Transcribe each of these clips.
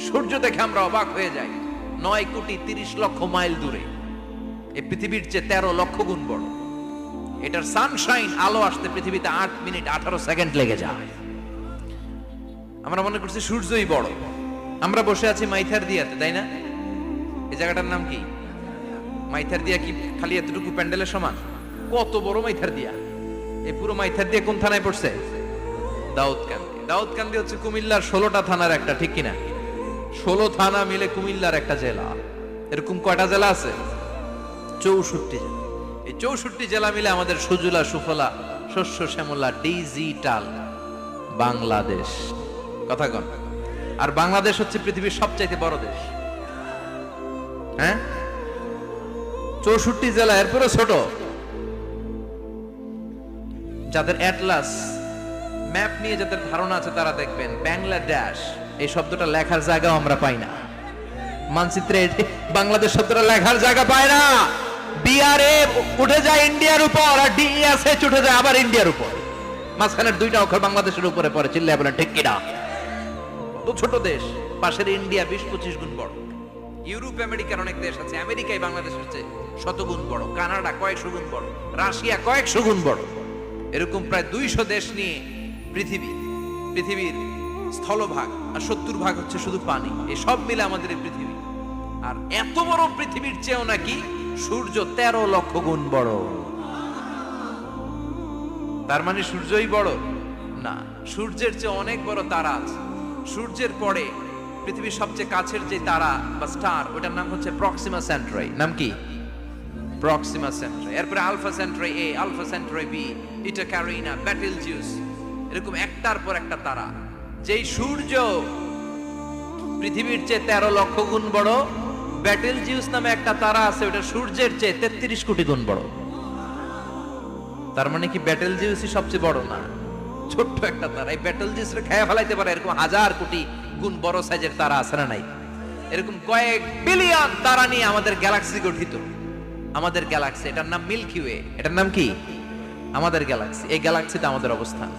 সূর্য দেখে আমরা অবাক হয়ে যাই। 9,30,00,000 মাইল দূরে, এই পৃথিবীর চেয়ে 13 লক্ষ গুণ বড়। এটার সানশাইন, আলো আসতে পৃথিবীতে 8 মিনিট 18 সেকেন্ড লেগে যায়। আমরা মনে করছি সূর্যই বড়। আমরা বসে আছি মাইথার দিয়াতে, তাই না? এই জায়গাটার নাম কি? মাইথার দিয়া কি খালি এতটুকু প্যান্ডেলের সমান? কত বড় মাইথার দিয়া! এই পুরো মাইথার দিয়া কোন থানায় পড়ছে? দাউদকান্দি। দাউদকান্দি হচ্ছে কুমিল্লার 16টা থানার একটা, ঠিক কিনা? 16 থানা মিলে কুমিল্লার একটা জেলা। এরকম কয়টা জেলা আছে? 64 জেলা। এই 64 জেলা মিলে আমাদের সুজলা সুফলা শস্য শ্যামলা ডিজিটাল বাংলাদেশ। কথা কন। আর বাংলাদেশ হচ্ছে পৃথিবীর সবচাইতে বড় দেশ। হ্যাঁ, 64 জেলা, এরপরে ছোট। যাদের অ্যাটলাস ম্যাপ নিয়ে যাদের ধারণা আছে তারা দেখবেন বাংলাদেশ এই শব্দটা লেখার জায়গাও আমরা পাই না। মানচিত্রে বাংলাদেশ শব্দটা লেখার জায়গা পায় না। বিআরএ উঠে যায় ইন্ডিয়ার উপর, আর ডিএসএচ উঠে যায় আবার ইন্ডিয়ার উপর। মাঝখানের দুইটা অক্ষর বাংলাদেশের উপরে পড়ে। চিল্লায় বলেন ঠিক কিনা? তো ছোট দেশ, পাশের ইন্ডিয়া 20-25 গুণ বড়। ইউরোপ আমেরিকার অনেক দেশ আছে, আমেরিকায় বাংলাদেশের চেয়ে শতগুণ বড়। কানাডা কয়েকশো গুণ বড়, রাশিয়া কয়েকশো গুণ বড়। এরকম প্রায় 200 দেশ নিয়ে পৃথিবীর স্থলভাগ, আর 70% হচ্ছে শুধু পানি। এই সব মিলে আমাদের এই পৃথিবী। আর এত বড় পৃথিবীর চেয়েও নাকি সূর্য 13 লক্ষ গুণ বড়। তার মানে সূর্যই বড় না, সূর্যের চেয়ে অনেক বড় তারা আছে। সূর্যের পরে পৃথিবীর সবচেয়ে কাছের যে তারা বা স্টার, ওটার নাম হচ্ছে প্রক্সিমা সেন্ট্রাই। নাম কি? প্রক্সিমা সেন্ট্রাই। এরপরে আলফা সেন্ট্রাই এ, আলফা সেন্ট্রাই বি, ইটা ক্যারিনা, বেটেলজিউস, এরকম একটার পর একটা তারা। যেই সূর্য পৃথিবীর চেয়ে 13 লক্ষ গুণ বড়, বেটেলজিউস নামে একটা তারা আছে, ওটা সূর্যের চেয়ে 33 কোটি গুণ বড়। তার মানে কি বেটেলজিউসই সবচেয়ে বড় না? ছোট্ট একটা তারা। এই বেটেলজিউসরে খেয়ে ফেলাইতে পারে এরকম 1000 কোটি গুণ বড় সাইজের তারা আছে না নাই? এরকম কয়েক বিলিয়ন তারা নিয়ে আমাদের গ্যালাক্সি গঠিত। আমাদের গ্যালাক্সি, এটার নাম মিল্কি ওয়ে। এটার নাম কি? আমাদের গ্যালাক্সি। এই গ্যালাক্সিতে আমাদের অবস্থান।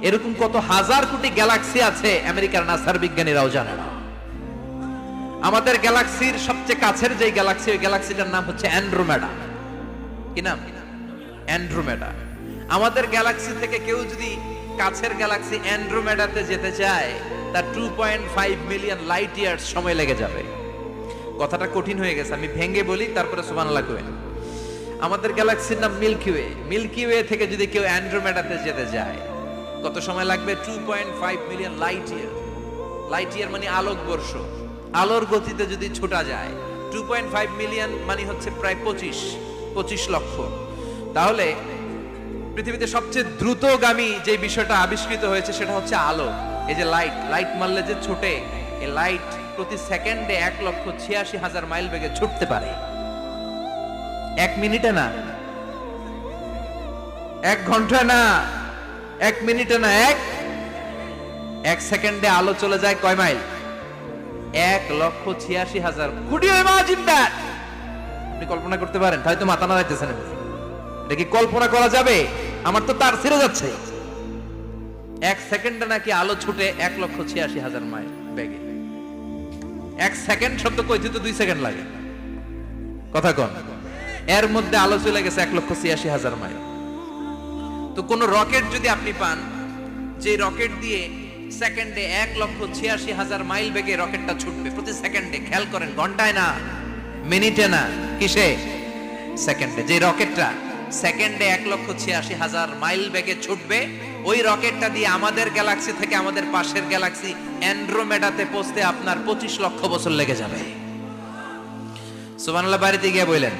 এরকম কত হাজার কোটি গ্যালাক্সি আছে আমেরিকার নাসার বিজ্ঞানীরাও জানে না। আমাদের গ্যালাক্সির সবচেয়ে কাছের যে গ্যালাক্সি, ওই গ্যালাক্সিটার নাম হচ্ছে অ্যান্ড্রোমেডা। কি নাম? অ্যান্ড্রোমেডা। আমাদের গ্যালাক্সি থেকে কেউ যদি কাছের গ্যালাক্সি অ্যান্ড্রোমেডাতে যেতে চায়, তার 2.5 মিলিয়ন লাইট ইয়ার্স সময় লেগে যাবে। কথাটা কঠিন হয়ে গেছে, আমি ভেঙে বলি, তারপরে সুবহানাল্লাহ কই। আমাদের গ্যালাক্সির নাম মিল্কি ওয়ে। মিল্কি ওয়ে থেকে যদি কেউ অ্যান্ড্রোমেডাতে যেতে যায়, কত সময় লাগবে? 2.5 million light year. Light year মানে আলোক বর্ষ। আলোর গতিতে যদি ছোটা যায়, 2.5 মিলিয়ন মানে হচ্ছে প্রায় 25 লক্ষ। তাহলে পৃথিবীতে সবচেয়ে দ্রুতগামী যে বিষয়টা আবিষ্কৃত হয়েছে সেটা হচ্ছে আলো। এই যে লাইট মারলে যে ছোটে, এই লাইট প্রতি সেকেন্ডে 1,86,000 মাইল বেগে ছুটতে পারে। 1 মিনিটে না, 1 ঘন্টা না, 1 মিনিটে না, 1 সেকেন্ডে আলো চলে যায় কয় mile? 1,86,000। Could you imagine that? আপনি কল্পনা করতে পারেন? হয়তো মাথা নাড়াইতেছেন। এটা কি কল্পনা করা যাবে? আমার তো তার ছিঁড়ে যাচ্ছে। 1 সেকেন্ডে নাকি আলো ছুটে 1,86,000 মাইল বেগে। 1 সেকেন্ড শব্দ কইতে তো 2 সেকেন্ড লাগে। কথা কন। এর মধ্যে আলো চলে গেছে 1,86,000 মাইল। তো কোন রকেট যদি আপনি পান, যে রকেট দিয়ে সেকেন্ডে 1,86,000 মাইল বেগে রকেটটা ছুটবে প্রতি সেকেন্ডে, খেয়াল করেন, ঘন্টায় না, মিনিটে না, কিসে? সেকেন্ডে। যে রকেটটা সেকেন্ডে 1,86,000 মাইল বেগে ছুটবে, ওই রকেটটা দিয়ে আমাদের গ্যালাক্সি থেকে আমাদের পাশের গ্যালাক্সি অ্যান্ড্রোমেডাতে পৌঁছতে আপনার 25 লক্ষ বছর লেগে যাবে। সুবহানাল্লাহ, বাড়িতে গিয়ে বললেন।